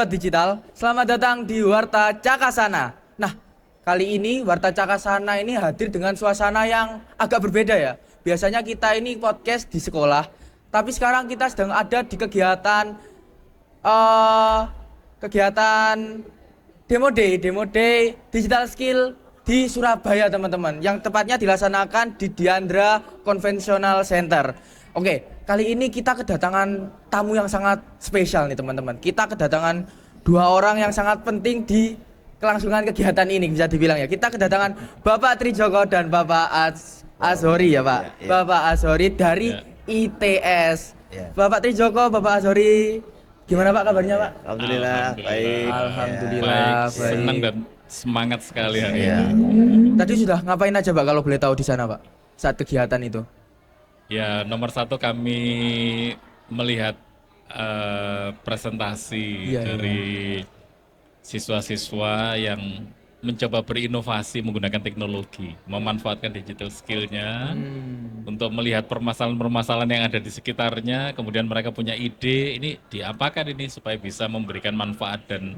Sobat Digital, selamat datang di Warta Cakasana. Nah, kali ini Warta Cakasana ini hadir dengan suasana yang agak berbeda ya. Biasanya kita ini podcast di sekolah, tapi sekarang kita sedang ada di kegiatan Demo Day Digital Skill di Surabaya, teman-teman. Yang tepatnya dilaksanakan di Diandra Conventional Center. Oke, kali ini kita kedatangan tamu yang sangat spesial nih, teman-teman. Kita kedatangan dua orang yang sangat penting di kelangsungan kegiatan ini, bisa dibilang ya. Kita kedatangan Bapak Trijoko dan Bapak Azhori ya, Pak. Bapak Azhori dari ITS. Bapak Trijoko, Bapak Azhori, gimana Pak kabarnya, Pak? Alhamdulillah, baik. Alhamdulillah, baik. Senang dan semangat sekali hari ini. Tadi sudah ngapain aja, Pak, kalau boleh tahu di sana, Pak, saat kegiatan itu? Ya, nomor satu kami melihat presentasi dari siswa-siswa yang mencoba berinovasi menggunakan teknologi, memanfaatkan digital skill-nya untuk melihat permasalahan-permasalahan yang ada di sekitarnya, kemudian mereka punya ide, ini diapakan ini supaya bisa memberikan manfaat dan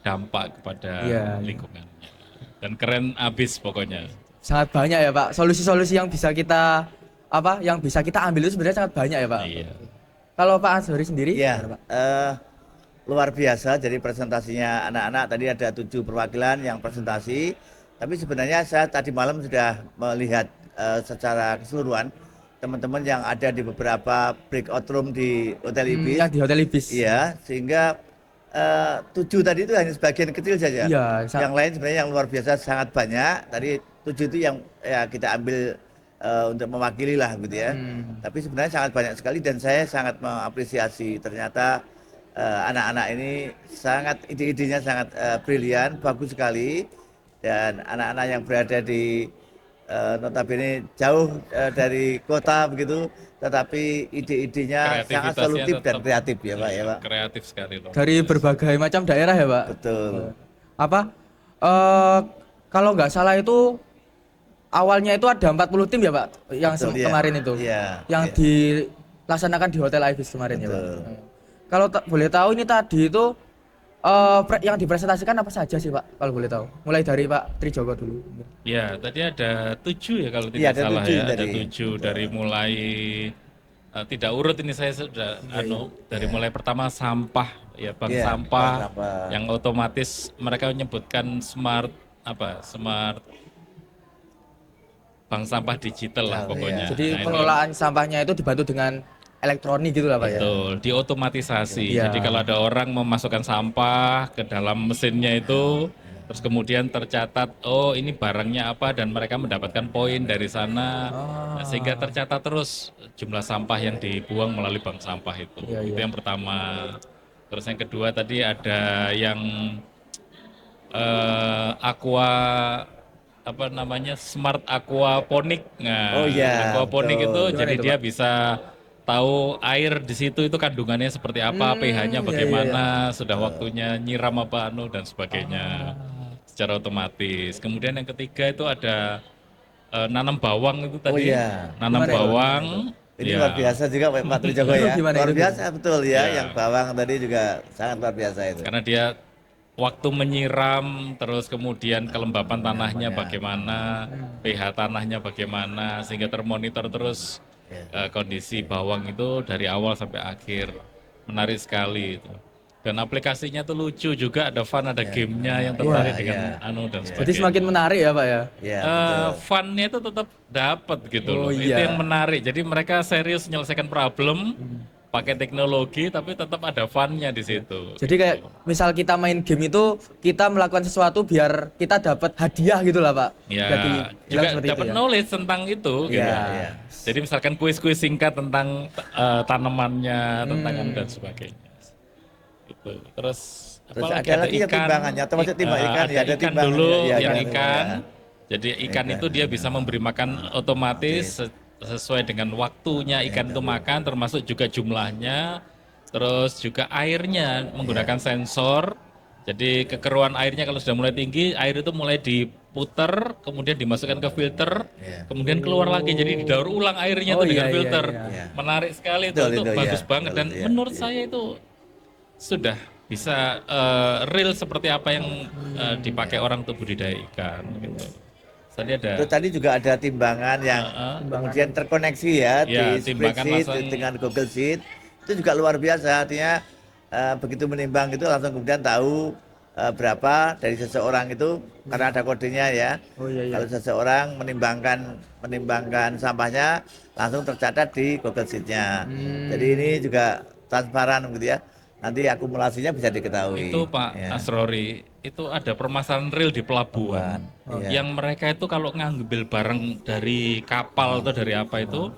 dampak kepada lingkungannya. Dan keren abis pokoknya. Sangat banyak ya, Pak, solusi-solusi yang bisa kita ambil itu sebenarnya sangat banyak ya, Pak. Iya. Kalau Pak Azhori sendiri, Ya, gimana, Pak? luar biasa. Jadi presentasinya anak-anak tadi ada 7 perwakilan yang presentasi. Tapi sebenarnya saya tadi malam sudah melihat secara keseluruhan teman-teman yang ada di beberapa breakout room di Hotel Ibis. Yang di Hotel Ibis. Iya, sehingga 7 tadi itu hanya sebagian kecil saja. Iya, Yang lain sebenarnya yang luar biasa sangat banyak. Tadi 7 itu yang ya kita ambil untuk mewakili lah gitu ya. Tapi sebenarnya sangat banyak sekali dan saya sangat mengapresiasi ternyata anak-anak ini sangat ide-idenya sangat brilian, bagus sekali, dan anak-anak yang berada di notabene jauh dari kota begitu, tetapi ide-idenya sangat solutif dan kreatif ya, Pak ya, Pak. Kreatif sekali loh. Dari berbagai macam daerah ya, Pak. Betul. Kalau nggak salah itu awalnya itu ada 40 tim ya, Pak, yang Betul, iya. kemarin itu, Iya, yang iya. dilaksanakan di Hotel Ibis kemarin. Betul. Ya, Pak. Kalau boleh tahu ini tadi itu yang dipresentasikan apa saja sih, Pak, kalau boleh tahu? Mulai dari Pak Trijoko dulu. Ya, tadi ada 7 ya kalau Iya, tidak ada salah 7 ya. Ada tadi. 7 dari mulai tidak urut ini saya sudah dari mulai pertama sampah ya, bank Iya, sampah bank sampah. yang otomatis mereka menyebutkan smart bank sampah digital lah Oh, pokoknya. iya. Jadi Nah, ini pengelolaan sampahnya itu dibantu dengan elektronik gitu lah, Pak, ya. betul, diotomatisasi. Iya. Jadi kalau ada orang memasukkan sampah ke dalam mesinnya itu, terus kemudian tercatat, oh ini barangnya apa, dan mereka mendapatkan poin dari sana, sehingga tercatat terus jumlah sampah yang dibuang melalui bank sampah itu. Iya, Itu iya. yang pertama. Terus yang kedua tadi ada yang smart aquaponik. Nah, Oh, iya, aquaponik betul. itu Gimana jadi itu, dia Pak? bisa tahu air di situ itu kandungannya seperti apa, pH-nya iya, bagaimana, sudah waktunya nyiram apa dan sebagainya secara otomatis. Kemudian yang ketiga itu ada nanam bawang itu tadi. iya. Nanam Gimana itu, Pak? bawang. Ini ya. luar biasa juga Pak Trijoko ya. Gimana Luar itu? biasa betul ya, Ya. yang bawang tadi juga sangat luar biasa itu. Karena dia waktu menyiram, terus kemudian kelembapan tanahnya bagaimana, pH tanahnya bagaimana, sehingga termonitor terus kondisi bawang itu dari awal sampai akhir. Menarik sekali itu. Dan aplikasinya tuh lucu juga, ada fun, ada gamenya yang tertarik Wah, dengan iya. dan sebagainya. Jadi semakin menarik ya, Pak, ya. Ya, betul. Funnya itu tetap dapat gitu Oh, loh. Itu iya. yang menarik. Jadi mereka serius menyelesaikan problem, pakai teknologi, tapi tetap ada funnya di situ. Jadi kayak misal kita main game itu kita melakukan sesuatu biar kita dapat hadiah gitu lah, Pak. Ya, Jadi bilang juga seperti dapat itu ya. knowledge tentang itu. Gitu. Iya. Jadi misalkan kuis-kuis singkat tentang tanamannya, tentang dan sebagainya. Gitu. Terus Terus apalagi ada lagi yang timbangannya, atau maksudnya timbang ikan, ya, ada ikan timbangannya, dulu, ya, yang ikan, ikan. ya. Jadi ikan itu dia bisa memberi makan otomatis sesuai dengan waktunya ikan itu makan, termasuk juga jumlahnya. Terus juga airnya menggunakan sensor. Jadi kekeruan airnya kalau sudah mulai tinggi, air itu mulai diputer, kemudian dimasukkan ke filter, kemudian keluar lagi. Jadi didaur ulang airnya Oh, tuh dengan iya, filter. iya. Menarik sekali Betul itu itu, bagus iya. banget. Dan Betul, iya. menurut saya itu sudah bisa real seperti apa yang dipakai orang untuk budidaya ikan gitu. Tadi ada Terus tadi juga ada timbangan yang kemudian terkoneksi ya, Ya, di timbangan spreadsheet langsung. dengan Google Sheet. Itu juga luar biasa, artinya begitu menimbang itu langsung kemudian tahu berapa dari seseorang itu karena ada kodenya ya. Oh iya iya. Kalau seseorang menimbangkan sampahnya langsung tercatat di Google Sheet-nya. Jadi ini juga transparan gitu ya. Nanti akumulasinya bisa diketahui. itu Pak Ya. Asrori, itu ada permasalahan real di pelabuhan. Iya. Yang mereka itu kalau ngambil barang dari kapal atau dari apa itu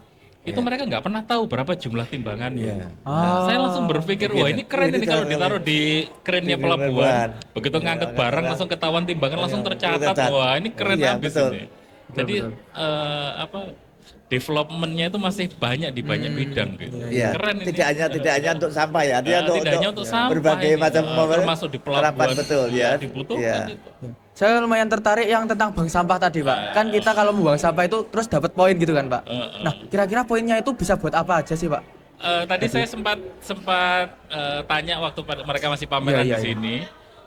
mereka nggak pernah tahu berapa jumlah timbangannya. Nah, saya langsung berpikir, wah ini keren ini kalau ditaruh di kerennya pelabuhan. Begitu ngangkut barang langsung ketahuan timbangan langsung tercatat. Wah ini keren Iya, habis betul. ini. Jadi developmentnya itu masih banyak di banyak bidang gitu. Iya, Keren ini. tidak hanya untuk sampah ya, artinya Tidak hanya untuk sampah berbagai ini, macam termasuk di harapan pelabuhan betul ya. dibutuhkan Iya. itu. Saya lumayan tertarik yang tentang bank sampah tadi, Pak. Kan kita kalau membuang sampah itu terus dapat poin gitu kan, Pak. Nah, kira-kira poinnya itu bisa buat apa aja sih, Pak? Tadi saya sempat tanya waktu mereka masih pameran Iya, iya, di sini.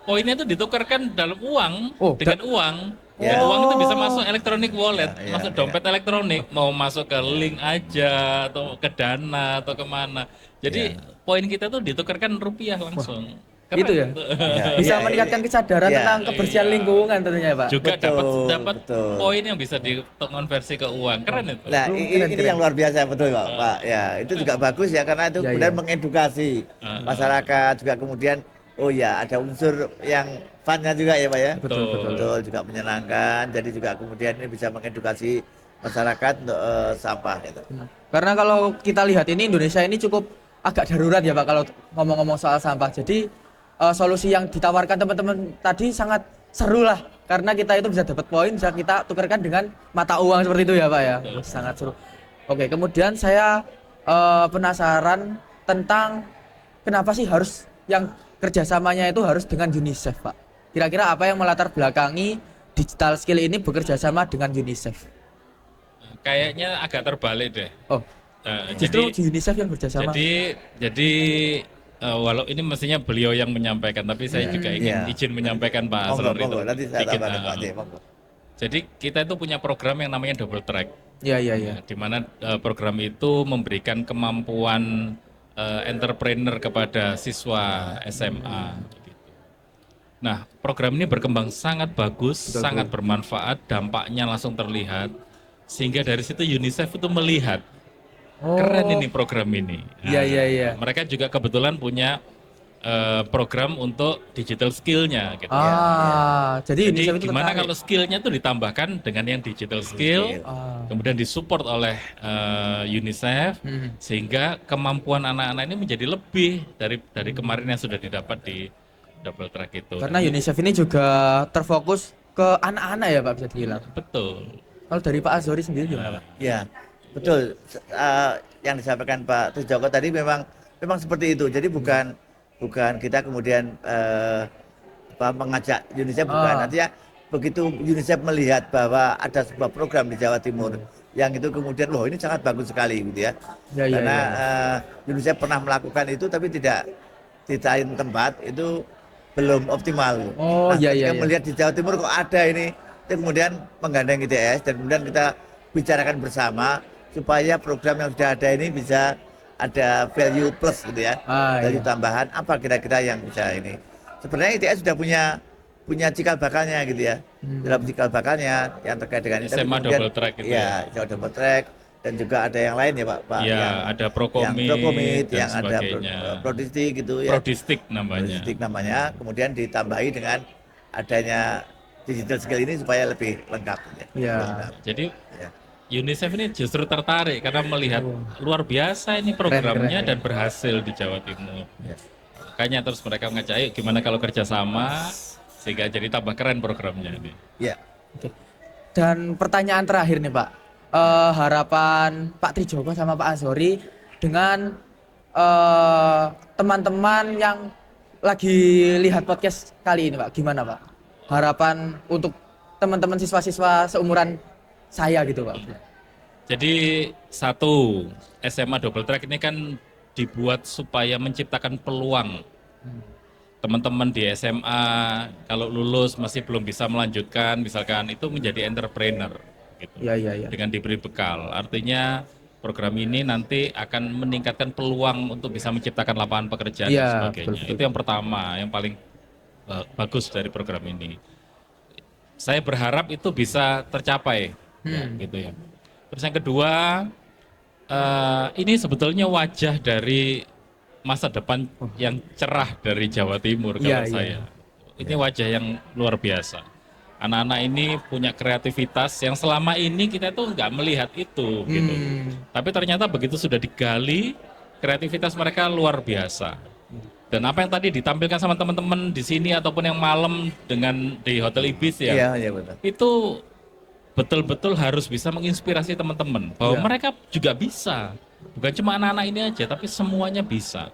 Poinnya itu ditukarkan dalam uang Oh, dengan uang. Ya. Uang itu bisa masuk electronic wallet, Ya, masuk ya. dompet elektronik, mau masuk ke link aja atau ke Dana atau kemana. Jadi poin kita tuh ditukarkan rupiah langsung. Keren Gitu ya? tuh. Bisa iya, meningkatkan iya. kesadaran Iya. tentang kebersihan lingkungan tentunya, Pak. Juga Betul, dapat betul. poin yang bisa dikonversi ke uang. Keren itu. Nah, ini yang luar biasa betul Pak. Ya, itu juga bagus ya karena itu Ya, kemudian ya. mengedukasi masyarakat juga kemudian oh ya ada unsur yang fun-nya juga ya Pak ya. Betul. Betul juga menyenangkan. Jadi juga kemudian ini bisa mengedukasi masyarakat untuk sampah gitu. Karena kalau kita lihat ini Indonesia ini cukup agak darurat ya Pak kalau ngomong-ngomong soal sampah. Jadi solusi yang ditawarkan teman-teman tadi sangat seru lah karena kita itu bisa dapat poin, bisa kita tukarkan dengan mata uang seperti itu ya Pak ya. Sangat seru. Oke, kemudian saya penasaran tentang kenapa sih harus yang kerjasamanya itu harus dengan UNICEF Pak. Kira-kira apa yang melatar belakangi digital skill ini bekerja sama dengan UNICEF? Kayaknya agak terbalik deh. Oh, justru UNICEF yang bekerjasama. Jadi walau ini mestinya beliau yang menyampaikan, tapi saya juga ingin Iya. izin menyampaikan Pak Monggo, Asrori itu monggo, nanti saya dikit. tambahkan Pak Ade, monggo. Jadi kita itu punya program yang namanya double track, Iya iya iya. di mana program itu memberikan kemampuan entrepreneur kepada siswa SMA. Gitu. Nah, program ini berkembang sangat bagus, sangat bermanfaat, dampaknya langsung terlihat, sehingga dari situ UNICEF itu melihat keren ini program ini. Iya, iya, iya. Mereka juga kebetulan punya program untuk digital skill-nya gitu. Jadi Jadi UNICEF itu gimana tertarik. kalau skill-nya itu ditambahkan dengan yang digital skill, kemudian disupport oleh UNICEF, sehingga kemampuan anak-anak ini menjadi lebih dari kemarin yang sudah didapat di double track itu. Karena UNICEF ini juga terfokus ke anak-anak ya Pak bisa dibilang. Betul. Kalau dari Pak Azori sendiri gimana Pak? Ya, betul. Yang disampaikan Pak Tujoko tadi memang seperti itu. Jadi bukan kita kemudian mengajak UNICEF bukan. Artinya begitu UNICEF melihat bahwa ada sebuah program di Jawa Timur yang itu kemudian loh ini sangat bagus sekali gitu ya. Ya, ya, Karena UNICEF pernah melakukan itu tapi tidak di lain tempat itu belum optimal. Oh, iya, ketika iya, iya. melihat di Jawa Timur kok ada ini, kita kemudian menggandeng ITS dan kemudian kita bicarakan bersama supaya program yang sudah ada ini bisa ada value plus gitu ya, value Iya. tambahan apa kira-kira yang bisa ini. Sebenarnya ITS sudah punya cikal bakalnya gitu ya, dalam cikal bakalnya yang terkait dengan ini. Tapi SMA kemudian- double track gitu Iya, SMA double track dan juga ada yang lain ya Pak. Ya, yang, ada Prokomit, yang Prokomit, dan yang ada sebagainya. Prodistik gitu ya. Prodistik namanya. Logistik namanya, kemudian ditambahi dengan adanya digital skill ini supaya lebih lengkap. Iya. Lengkap. Jadi Ya. UNICEF ini justru tertarik karena melihat luar biasa ini programnya keren. dan berhasil di Jawa Timur. Ya. Makanya terus mereka mengajak, ayo gimana kalau kerjasama sehingga jadi tambah keren programnya ini. Ya. Oke. Dan pertanyaan terakhir nih Pak, harapan Pak Trijoko sama Pak Azori dengan teman-teman yang lagi lihat podcast kali ini Pak, gimana Pak? Harapan untuk teman-teman siswa-siswa seumuran saya gitu Pak. Jadi satu, SMA double track ini kan dibuat supaya menciptakan peluang teman-teman di SMA kalau lulus masih belum bisa melanjutkan, misalkan itu menjadi entrepreneur gitu. Iya. Dengan diberi bekal. Artinya program ini nanti akan meningkatkan peluang untuk bisa menciptakan lapangan pekerjaan dan Iya, sebagainya. betul. Itu yang pertama, yang paling bagus dari program ini. Saya berharap itu bisa tercapai, ya, gitu ya. Terus yang kedua, ini sebetulnya wajah dari masa depan yang cerah dari Jawa Timur Iya, kalau iya. saya. Ini wajah yang luar biasa. Anak-anak ini punya kreativitas yang selama ini kita tuh nggak melihat itu, gitu. Tapi ternyata begitu sudah digali, kreativitas mereka luar biasa. Dan apa yang tadi ditampilkan sama teman-teman di sini ataupun yang malam dengan di Hotel Ibis ya, Iya betul. itu betul-betul harus bisa menginspirasi teman-teman bahwa mereka juga bisa, bukan cuma anak-anak ini aja tapi semuanya bisa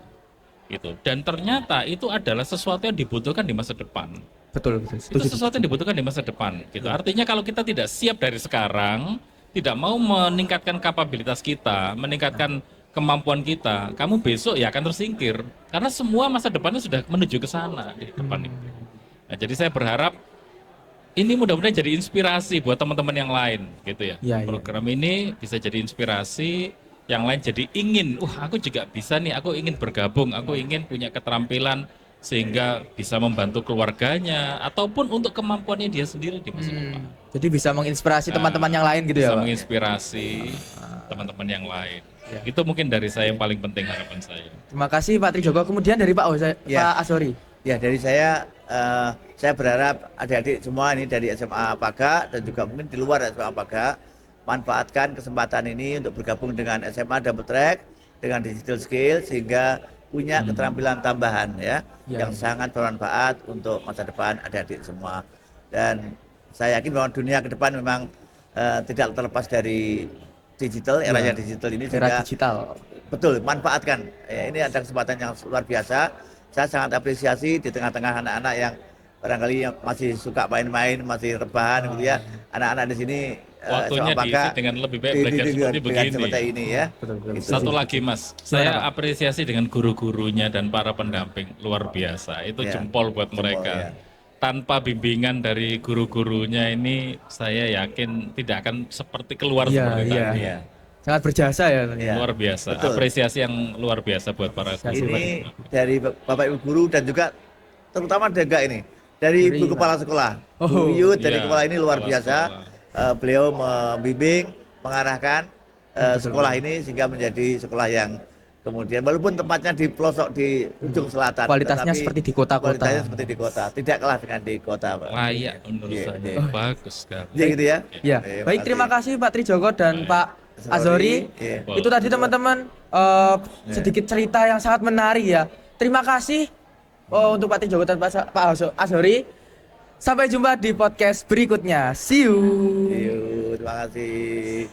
gitu. Dan ternyata itu adalah sesuatu yang dibutuhkan di masa depan. Betul. Itu sesuatu yang dibutuhkan di masa depan gitu. Artinya kalau kita tidak siap dari sekarang, tidak mau meningkatkan kapabilitas kita, meningkatkan kemampuan kita, kamu besok ya akan tersingkir karena semua masa depannya sudah menuju ke sana di depan itu. Nah, jadi saya berharap ini mudah-mudahan jadi inspirasi buat teman-teman yang lain gitu ya. Iya. Program ini bisa jadi inspirasi, yang lain jadi ingin, aku juga bisa nih, aku ingin bergabung, aku ingin punya keterampilan sehingga bisa membantu keluarganya ataupun untuk kemampuannya dia sendiri di masa depan. Jadi bisa menginspirasi teman-teman yang lain gitu ya, Bisa Pak? menginspirasi teman-teman yang lain. Itu mungkin dari saya yang paling penting, harapan saya. Terima kasih Pak Trijoko. Kemudian dari Pak Ya. Pak Azori. Ya dari saya berharap adik-adik semua ini dari SMA Paga dan juga mungkin di luar SMA Paga manfaatkan kesempatan ini untuk bergabung dengan SMA Double Track dengan digital skill sehingga punya keterampilan tambahan yang sangat bermanfaat untuk masa depan adik-adik semua. Dan saya yakin bahwa dunia ke depan memang tidak terlepas dari digital, era digital ini, Era sehingga digital. betul manfaatkan. Ini ada kesempatan yang luar biasa. Saya sangat apresiasi di tengah-tengah anak-anak yang barangkali yang masih suka main-main, masih rebahan gitu ya. Anak-anak di sini Waktunya diisi dengan lebih baik belajar seperti begini. seperti ini ya. Betul. Gitu. Satu lagi Mas, saya apresiasi dengan guru-gurunya dan para pendamping luar biasa. Itu Ya, jempol buat jempol, mereka. ya. Tanpa bimbingan dari guru-gurunya ini, saya yakin tidak akan seperti keluar Iya, seperti iya. tadi. Ya. Sangat berjasa ya. Ya. Luar biasa. Betul. Apresiasi yang luar biasa buat para guru. Ini dari Bapak Ibu guru dan juga terutama juga ini dari Dari Ibu Kepala Sekolah. Oh, Bu Yud dari iya, kepala ini luar kepala biasa. Beliau membimbing, mengarahkan sekolah ini sehingga menjadi sekolah yang kemudian walaupun tempatnya di pelosok di ujung selatan, Kualitasnya tetapi seperti di kota-kota. Kualitasnya seperti di kota, tidak kalah dengan di kota, Pak. Layak menurut Iya, saya. iya. Bagus sekali. Iya gitu ya. Ya, baik terima kasih Pak Trijoko dan Pak Azori. Iya. Itu tadi teman-teman sedikit cerita yang sangat menarik ya. Terima kasih untuk Pak Trijoko dan Pak Azori. Sampai jumpa di podcast berikutnya. See you. Iya, terima kasih.